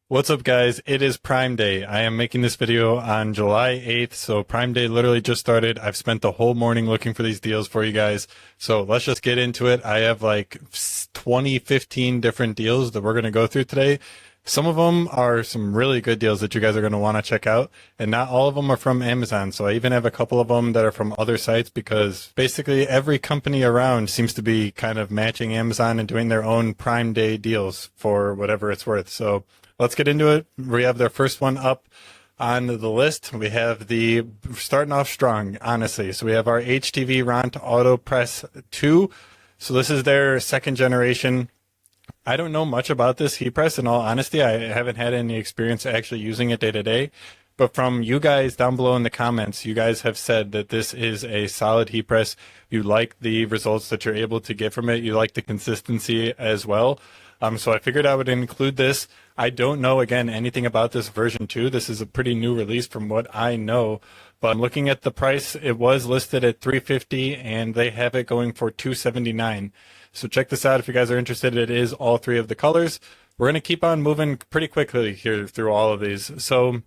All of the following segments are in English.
What's up, guys? It is Prime Day. I am making this video on July 8th, so Prime Day literally just started. I've spent the whole morning looking for these deals for you guys, so let's just get into it. I have like 20, 15 different deals that we're going to go through today. Some of them are some really good deals that you guys are going to want to check out, and not all of them are from Amazon, so I even have a couple of them that are from other sites because basically every company around seems to be kind of matching Amazon and doing their own Prime Day deals for whatever it's worth. So let's get into it. We have their first one up on the list. We have the starting off strong, honestly. So we have our HTV Ront Auto Press 2. So this is their second generation. I don't know much about this heat press. In all honesty, I haven't had any experience actually using it day to day. But from you guys down below in the comments, you guys have said that this is a solid heat press. You like the results that you're able to get from it. You like the consistency as well. So I figured I would include this. I don't know, again, anything about this version 2. This is a pretty new release from what I know. But I'm looking at the price. It was listed at $350 and they have it going for $279. So check this out if you guys are interested. It is all three of the colors. We're going to keep on moving pretty quickly here through all of these. So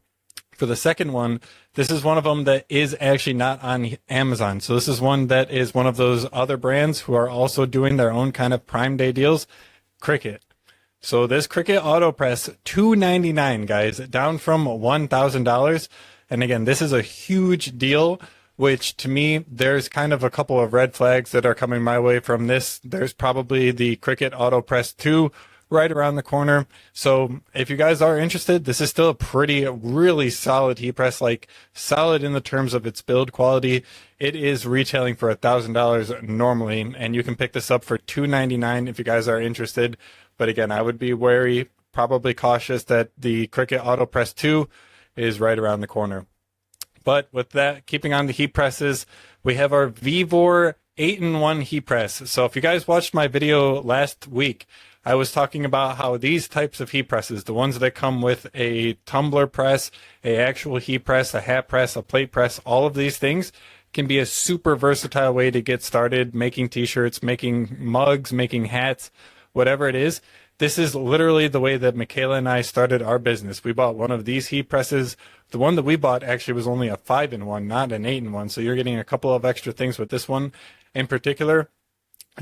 for the second one, this is one of them that is actually not on Amazon. So this is one that is one of those other brands who are also doing their own kind of Prime Day deals. Cricut. So this Cricut Auto Press, $299, guys, down from $1,000. And again, this is a huge deal, which to me, there's kind of a couple of red flags that are coming my way from this. There's probably the Cricut Auto Press 2 right around the corner. So if you guys are interested, this is still a really solid heat press, like solid in the terms of its build quality. It is retailing for $1,000 normally, and you can pick this up for $299 if you guys are interested. But again, I would be wary, probably cautious that the Cricut Auto Press 2 is right around the corner. But with that, keeping on the heat presses, we have our VEVOR 8-in-1 heat press. So if you guys watched my video last week, I was talking about how these types of heat presses, the ones that come with a tumbler press, a actual heat press, a hat press, a plate press, all of these things can be a super versatile way to get started making t-shirts, making mugs, making hats, whatever it is. This is literally the way that Michaela and I started our business. We bought one of these heat presses. The one that we bought actually was only a 5-in-1, not an 8-in-1. So you're getting a couple of extra things with this one in particular.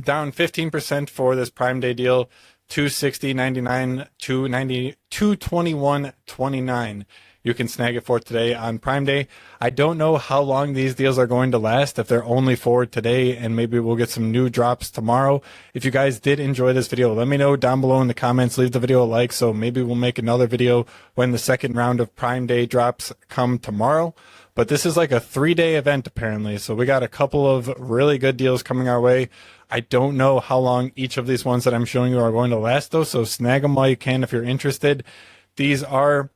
Down 15% for this Prime Day deal, $260.99 to $221.29. You can snag it for today on Prime Day. I don't know how long these deals are going to last, if they're only for today, and maybe we'll get some new drops tomorrow. If you guys did enjoy this video, let me know down below in the comments. Leave the video a like, so maybe we'll make another video when the second round of Prime Day drops come tomorrow. But this is like a 3-day event apparently, so we got a couple of really good deals coming our way. I don't know how long each of these ones that I'm showing you are going to last though, so snag them while you can if you're interested. These are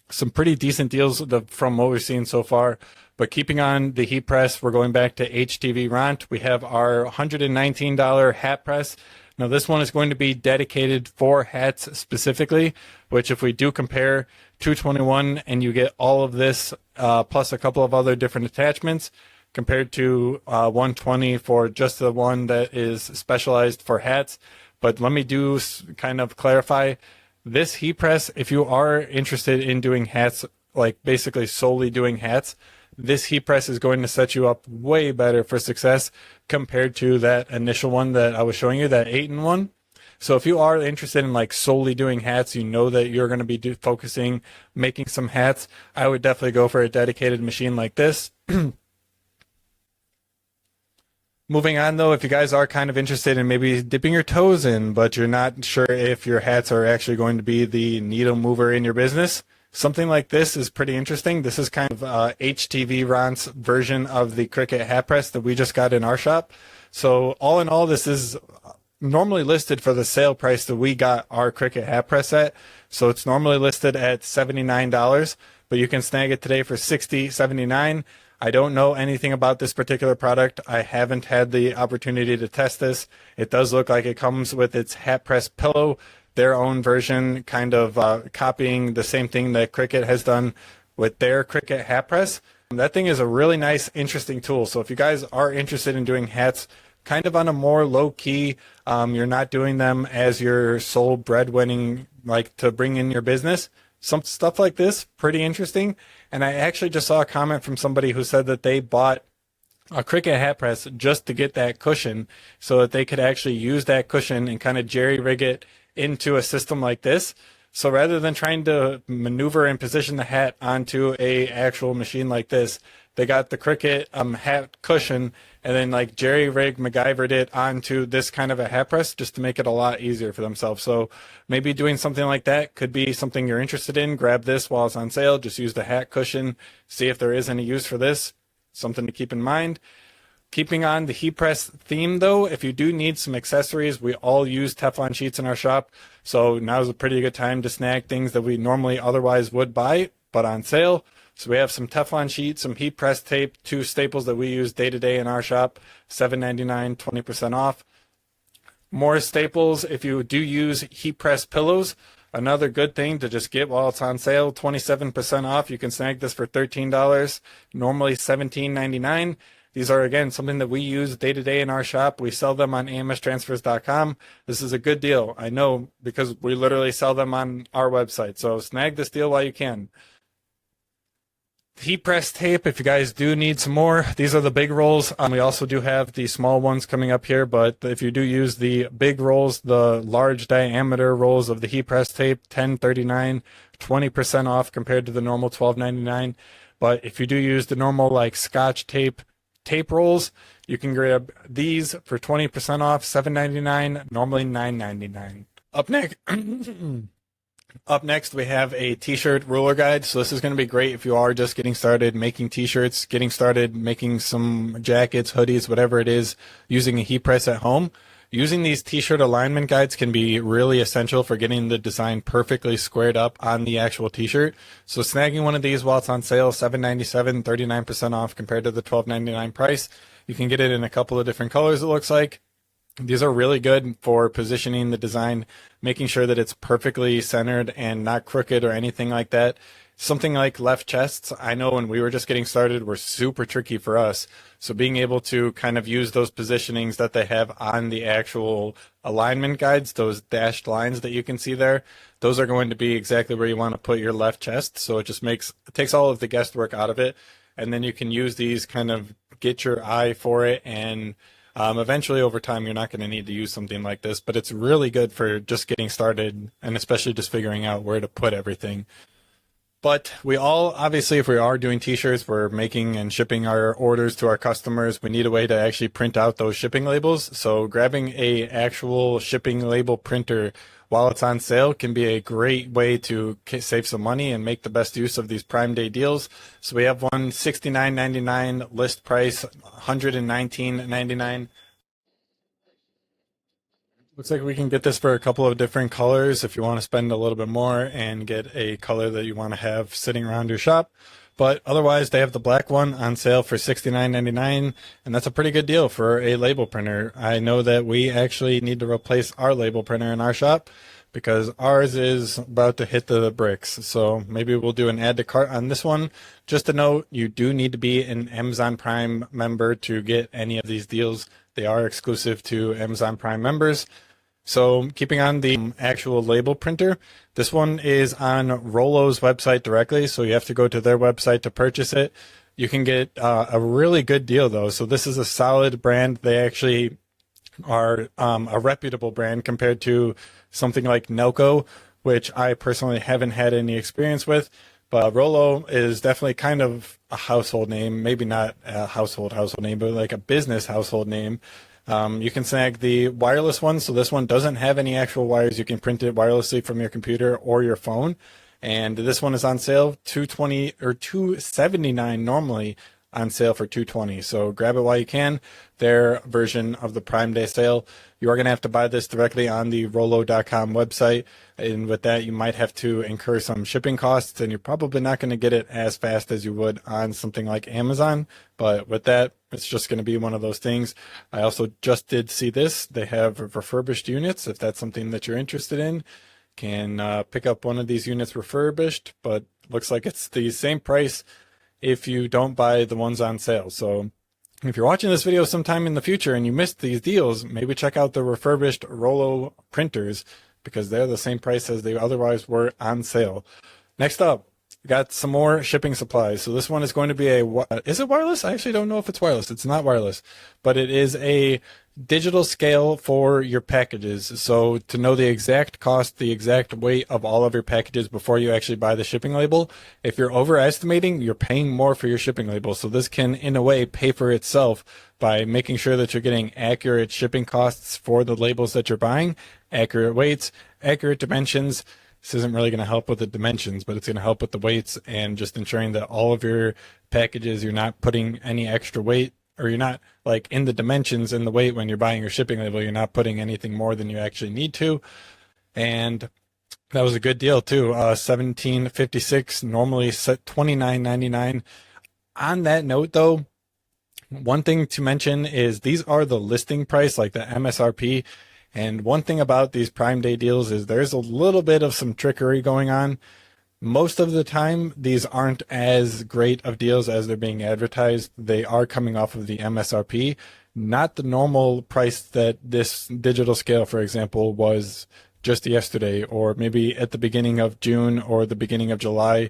some pretty decent deals from what we've seen so far. But keeping on the heat press, we're going back to HTV Ront. We have our $119 hat press. Now this one is going to be dedicated for hats specifically, which if we do compare $221 and you get all of this plus a couple of other different attachments compared to $120 for just the one that is specialized for hats. But let me do kind of clarify. This heat press, if you are interested in doing hats, like basically solely doing hats, this heat press is going to set you up way better for success compared to that initial one that I was showing you, that 8-in-1. So if you are interested in like solely doing hats, you know that you're going to be focusing, making some hats, I would definitely go for a dedicated machine like this. Moving on though, if you guys are kind of interested in maybe dipping your toes in, but you're not sure if your hats are actually going to be the needle mover in your business, something like this is pretty interesting. This is kind of HTV Ront's version of the Cricut hat press that we just got in our shop. So all in all, this is normally listed for the sale price that we got our Cricut hat press at. So it's normally listed at $79, but you can snag it today for $60, $79. I don't know anything about this particular product. I haven't had the opportunity to test this. It does look like it comes with its hat press pillow, their own version, kind of copying the same thing that Cricut has done with their Cricut hat press. That thing is a really nice, interesting tool. So if you guys are interested in doing hats, kind of on a more low key, you're not doing them as your sole breadwinning like to bring in your business. Some stuff like this, pretty interesting. And I actually just saw a comment from somebody who said that they bought a Cricut hat press just to get that cushion so that they could actually use that cushion and kind of jerry rig it into a system like this. So rather than trying to maneuver and position the hat onto a actual machine like this, they got the Cricut hat cushion and then like jerry rig MacGyvered it onto this kind of a hat press just to make it a lot easier for themselves. So maybe doing something like that could be something you're interested in. Grab this while it's on sale. Just use the hat cushion. See if there is any use for this. Something to keep in mind. Keeping on the heat press theme though, if you do need some accessories, we all use Teflon sheets in our shop. So now's a pretty good time to snag things that we normally otherwise would buy, but on sale. So we have some Teflon sheets, some heat press tape, 2 staples that we use day to day in our shop, $7.99, 20% off. More staples if you do use heat press pillows. Another good thing to just get while it's on sale, 27% off. You can snag this for $13, normally $17.99. These are, again, something that we use day to day in our shop. We sell them on amstransfers.com. This is a good deal, I know, because we literally sell them on our website. So snag this deal while you can. Heat press tape, if you guys do need some more, these are the big rolls. We also do have the small ones coming up here, but if you do use the big rolls, the large diameter rolls of the heat press tape, $10.39, 20% off compared to the normal $12.99. But if you do use the normal like Scotch tape rolls, you can grab these for 20% off, $7.99, normally $9.99. Up next, we have a t-shirt ruler guide. So this is going to be great if you are just getting started making t-shirts, getting started making some jackets, hoodies, whatever it is, using a heat press at home. Using these t-shirt alignment guides can be really essential for getting the design perfectly squared up on the actual t-shirt. So snagging one of these while it's on sale, $7.97, 39% off compared to the $12.99 price. You can get it in a couple of different colors, it looks like. These are really good for positioning the design, making sure that it's perfectly centered and not crooked or anything like that. Something like left chests, I know when we were just getting started, were super tricky for us. So being able to kind of use those positionings that they have on the actual alignment guides, those dashed lines that you can see there, those are going to be exactly where you want to put your left chest. So it just takes all of the guesswork out of it. And then you can use these, kind of get your eye for it, and eventually over time you're not going to need to use something like this, but it's really good for just getting started and especially just figuring out where to put everything. But we all, obviously, if we are doing t-shirts, we're making and shipping our orders to our customers, we need a way to actually print out those shipping labels. So grabbing a actual shipping label printer while it's on sale can be a great way to save some money and make the best use of these Prime Day deals. So we have one $69.99, list price $119.99. Looks like we can get this for a couple of different colors if you want to spend a little bit more and get a color that you want to have sitting around your shop. But otherwise, they have the black one on sale for $69.99, and that's a pretty good deal for a label printer. I know that we actually need to replace our label printer in our shop because ours is about to hit the bricks. So maybe we'll do an add to cart on this one. Just a note, you do need to be an Amazon Prime member to get any of these deals. They are exclusive to Amazon Prime members. So keeping on the actual label printer, this one is on Rollo's website directly, so you have to go to their website to purchase it. You can get a really good deal though. So this is a solid brand. They actually are a reputable brand compared to something like Nelco, which I personally haven't had any experience with. But Rollo is definitely kind of a household name, maybe not a household name, but like a business household name. You can snag the wireless one. So this one doesn't have any actual wires. You can print it wirelessly from your computer or your phone. And this one is on sale, $220 or $279 normally, on sale for $220. So grab it while you can. Their version of the Prime Day sale. You are going to have to buy this directly on the Rollo.com website. And with that, you might have to incur some shipping costs, and you're probably not going to get it as fast as you would on something like Amazon. But with that, it's just going to be one of those things. I also just did see this. They have refurbished units. If that's something that you're interested in, can pick up one of these units refurbished, but looks like it's the same price if you don't buy the ones on sale. So if you're watching this video sometime in the future and you missed these deals, maybe check out the refurbished Rollo printers. because they're the same price as they otherwise were on sale. Next up, we got some more shipping supplies. So this one is going to be is it wireless? I actually don't know if it's wireless. It's not wireless, but it is a digital scale for your packages. So to know the exact cost, the exact weight of all of your packages before you actually buy the shipping label, if you're overestimating, you're paying more for your shipping label. So this can, in a way, pay for itself by making sure that you're getting accurate shipping costs for the labels that you're buying, accurate weights, accurate dimensions. This isn't really going to help with the dimensions, but it's going to help with the weights and just ensuring that all of your packages, you're not putting any extra weight, or you're not, like, in the dimensions and the weight when you're buying your shipping label, you're not putting anything more than you actually need to. And that was a good deal too. $17.56, normally set $29.99. On that note though, one thing to mention is these are the listing price, like the MSRP. And one thing about these Prime Day deals is there's a little bit of some trickery going on. Most of the time, these aren't as great of deals as they're being advertised. They are coming off of the MSRP, not the normal price that this digital scale, for example, was just yesterday, or maybe at the beginning of June or the beginning of July.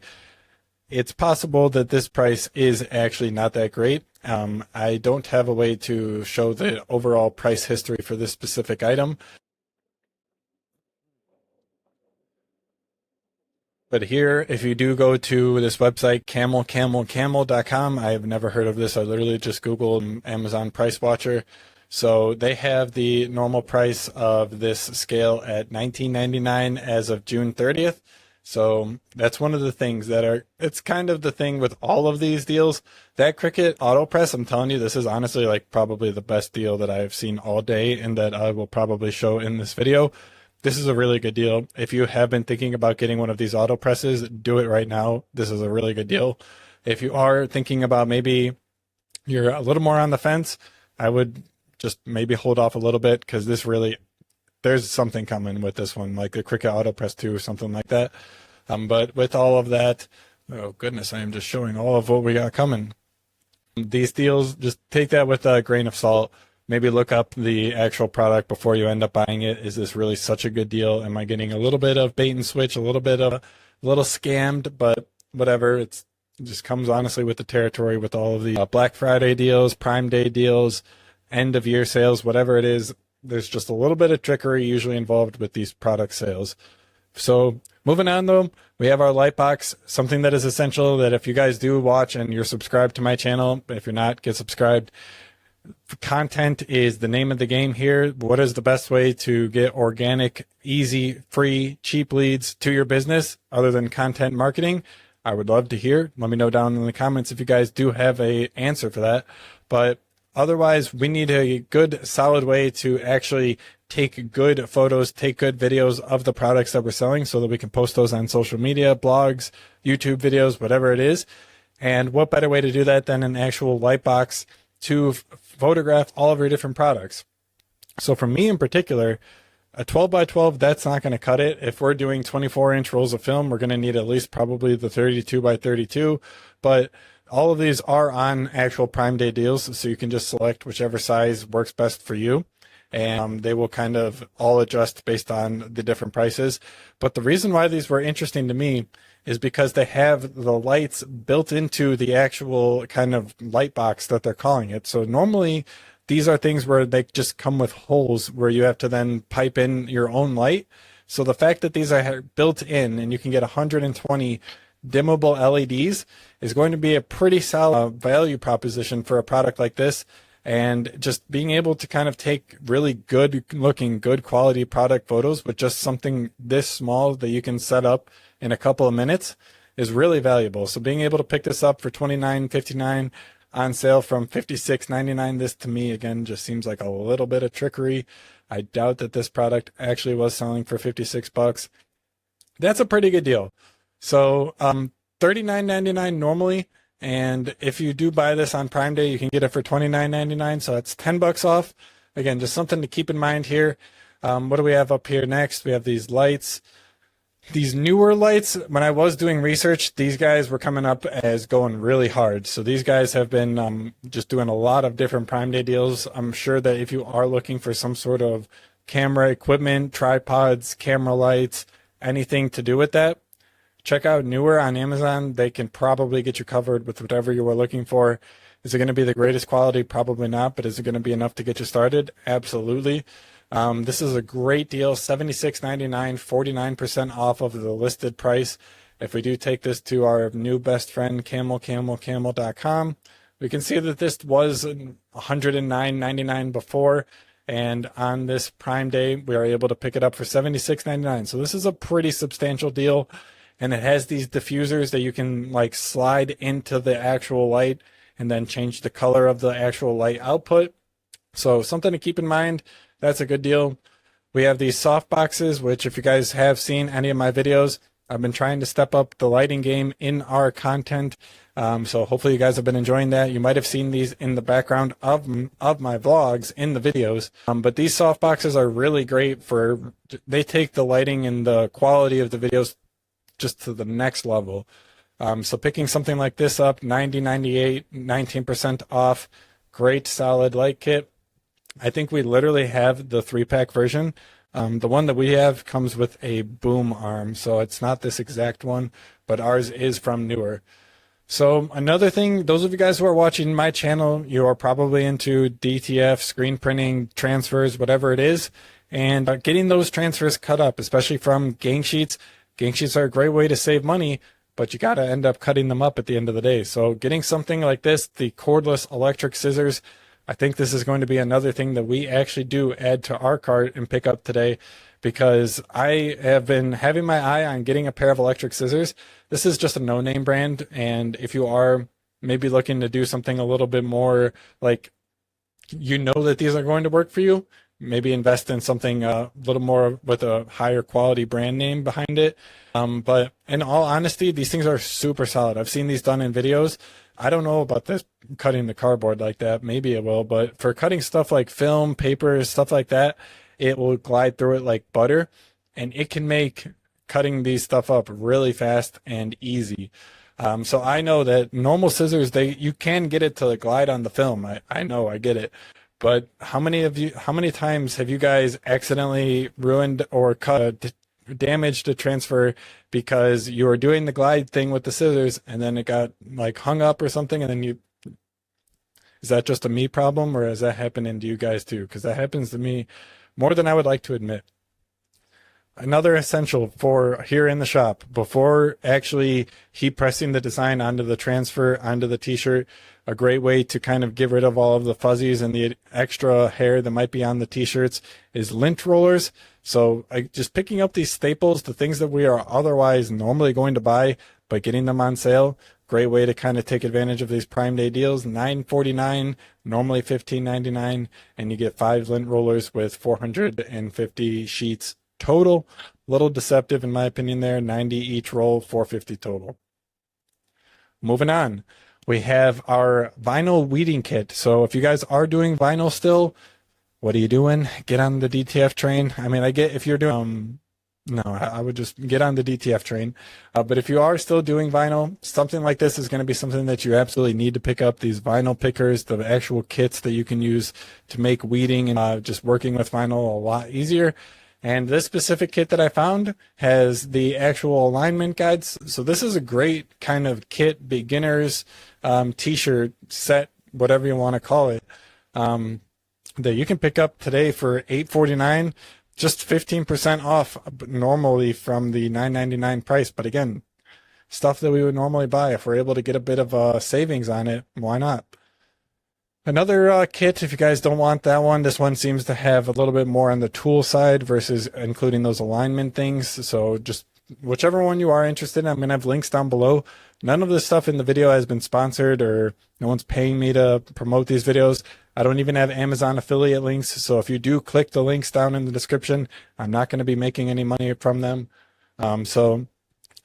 It's possible that this price is actually not that great. I don't have a way to show the overall price history for this specific item. But here, if you do go to this website, camel.com, I have never heard of this. I literally just Googled Amazon Price Watcher. So they have the normal price of this scale at $19.99 as of June 30th. So that's one of the things it's kind of the thing with all of these deals. That Cricut Auto Press, I'm telling you, this is honestly like probably the best deal that I've seen all day and that I will probably show in this video. This is a really good deal. If you have been thinking about getting one of these auto presses, do it right now. This is a really good deal. If you are thinking about maybe you're a little more on the fence, I would just maybe hold off a little bit, because there's something coming with this one, like the Cricut Auto Press 2 or something like that. But with all of that, oh goodness, I am just showing all of what we got coming. These deals, just take that with a grain of salt. Maybe look up the actual product before you end up buying it. Is this really such a good deal? Am I getting a little bit of bait and switch, a little scammed, but whatever. It just comes honestly with the territory with all of the Black Friday deals, Prime Day deals, end of year sales, whatever it is. There's just a little bit of trickery usually involved with these product sales. So moving on though, we have our Lightbox, something that is essential that if you guys do watch and you're subscribed to my channel, if you're not, get subscribed. Content is the name of the game here. What is the best way to get organic, easy, free, cheap leads to your business other than content marketing? I would love to hear. Let me know down in the comments if you guys do have an answer for that. But otherwise, we need a good, solid way to actually take good photos, take good videos of the products that we're selling so that we can post those on social media, blogs, YouTube videos, whatever it is. And what better way to do that than an actual Lightbox to photograph all of your different products. So for me in particular, a 12 by 12, that's not going to cut it. If we're doing 24-inch rolls of film, we're going to need at least probably the 32 by 32. But all of these are on actual Prime Day deals, so you can just select whichever size works best for you. And they will kind of all adjust based on the different prices. But the reason why these were interesting to me is because they have the lights built into the actual kind of light box that they're calling it. So normally these are things where they just come with holes where you have to then pipe in your own light. So the fact that these are built in and you can get 120 dimmable LEDs is going to be a pretty solid value proposition for a product like this. And just being able to kind of take really good looking, good quality product photos with just something this small that you can set up in a couple of minutes is really valuable. So being able to pick this up for $29.59 on sale from $56.99, this to me again just seems like a little bit of trickery. I doubt that this product actually was selling for $56. That's a pretty good deal. So $39.99 normally. And if you do buy this on Prime Day, you can get it for $29.99. So that's $10 off. Again, just something to keep in mind here. What do we have up here next? We have these lights. These newer lights, when I was doing research, these guys were coming up as going really hard. So these guys have been just doing a lot of different Prime Day deals. I'm sure that if you are looking for some sort of camera equipment, tripods, camera lights, anything to do with that, check out Newer on Amazon. They can probably get you covered with whatever you are looking for. Is it going to be the greatest quality? Probably not, but is it going to be enough to get you started? Absolutely. This is a great deal, $76.99, 49% off of the listed price. If we do take this to our new best friend, camel.com, we can see that this was $109.99 before, and on this Prime Day, we are able to pick it up for $76.99. So this is a pretty substantial deal, and it has these diffusers that you can like slide into the actual light and then change the color of the actual light output. So something to keep in mind. That's a good deal. We have these soft boxes, which if you guys have seen any of my videos, I've been trying to step up the lighting game in our content. So hopefully you guys have been enjoying that. You might have seen these in the background of my vlogs in the videos. But these soft boxes are really great they take the lighting and the quality of the videos just to the next level. So picking something like this up, $90.98, 19% off, great solid light kit. I think we literally have the 3-pack version. The one that we have comes with a boom arm, so it's not this exact one, but ours is from Newer. So another thing, those of you guys who are watching my channel, you are probably into DTF, screen printing, transfers, whatever it is, and getting those transfers cut up, especially from gang sheets. Gang sheets are a great way to save money, but you got to end up cutting them up at the end of the day. So getting something like this, the cordless electric scissors, I think this is going to be another thing that we actually do add to our cart and pick up today, because I have been having my eye on getting a pair of electric scissors. This is just a no-name brand, and if you are maybe looking to do something a little bit more like, you know that these are going to work for you, maybe invest in something a little more with a higher quality brand name behind it. But in all honesty, these things are super solid. I've seen these done in videos. I don't know about this cutting the cardboard like that. Maybe it will, but for cutting stuff like film, paper, stuff like that, it will glide through it like butter, and it can make cutting these stuff up really fast and easy. So I know that normal scissors, you can get it to glide on the film. I know, I get it. But how many times have you guys accidentally ruined or damaged a transfer because you were doing the glide thing with the scissors and then it got like hung up or something, and then is that just a me problem, or is that happening to you guys too? Because that happens to me more than I would like to admit. Another essential for here in the shop, before actually heat pressing the design onto the transfer, onto the t-shirt, a great way to kind of get rid of all of the fuzzies and the extra hair that might be on the t-shirts is lint rollers. So just picking up these staples, the things that we are otherwise normally going to buy, but getting them on sale, great way to kind of take advantage of these Prime Day deals. $9.49, normally $15.99, and you get 5 lint rollers with 450 sheets total. Little deceptive in my opinion there. 90 each roll, 450 total. Moving on, we have our vinyl weeding kit. So if you guys are doing vinyl still, what are you doing? Get on the DTF train. I mean, I get if you're doing no, I would just get on the DTF train. But if you are still doing vinyl, something like this is going to be something that you absolutely need to pick up. These vinyl pickers, the actual kits that you can use to make weeding and just working with vinyl a lot easier. And this specific kit that I found has the actual alignment guides. So this is a great kind of kit, beginners t-shirt set, whatever you want to call it, that you can pick up today for $8.49, just 15% off normally from the $9.99 price. But again, stuff that we would normally buy. If we're able to get a bit of savings on it, why not? Another kit, if you guys don't want that one, this one seems to have a little bit more on the tool side versus including those alignment things. So just whichever one you are interested in, I'm going to have links down below. None of this stuff in the video has been sponsored, or no one's paying me to promote these videos. I don't even have Amazon affiliate links. So if you do click the links down in the description, I'm not going to be making any money from them. So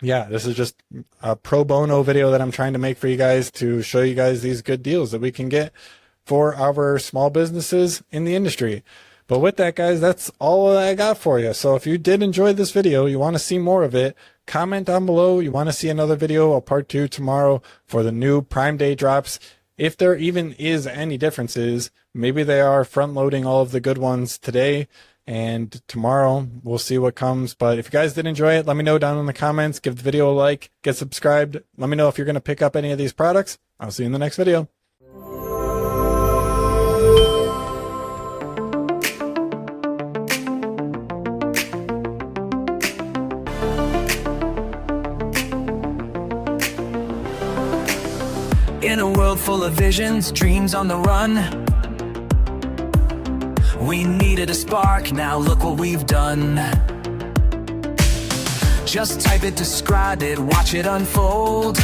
yeah, this is just a pro bono video that I'm trying to make for you guys to show you guys these good deals that we can get for our small businesses in the industry. But with that, guys, that's all I got for you. So if you did enjoy this video, you want to see more of it, comment down below. You want to see another video, a part 2 tomorrow for the new Prime Day drops. If there even is any differences, maybe they are front loading all of the good ones today and tomorrow we'll see what comes. But if you guys did enjoy it, let me know down in the comments. Give the video a like, get subscribed. Let me know if you're going to pick up any of these products. I'll see you in the next video. In a world full of visions, dreams on the run, we needed a spark, now look what we've done. Just type it, describe it, watch it unfold.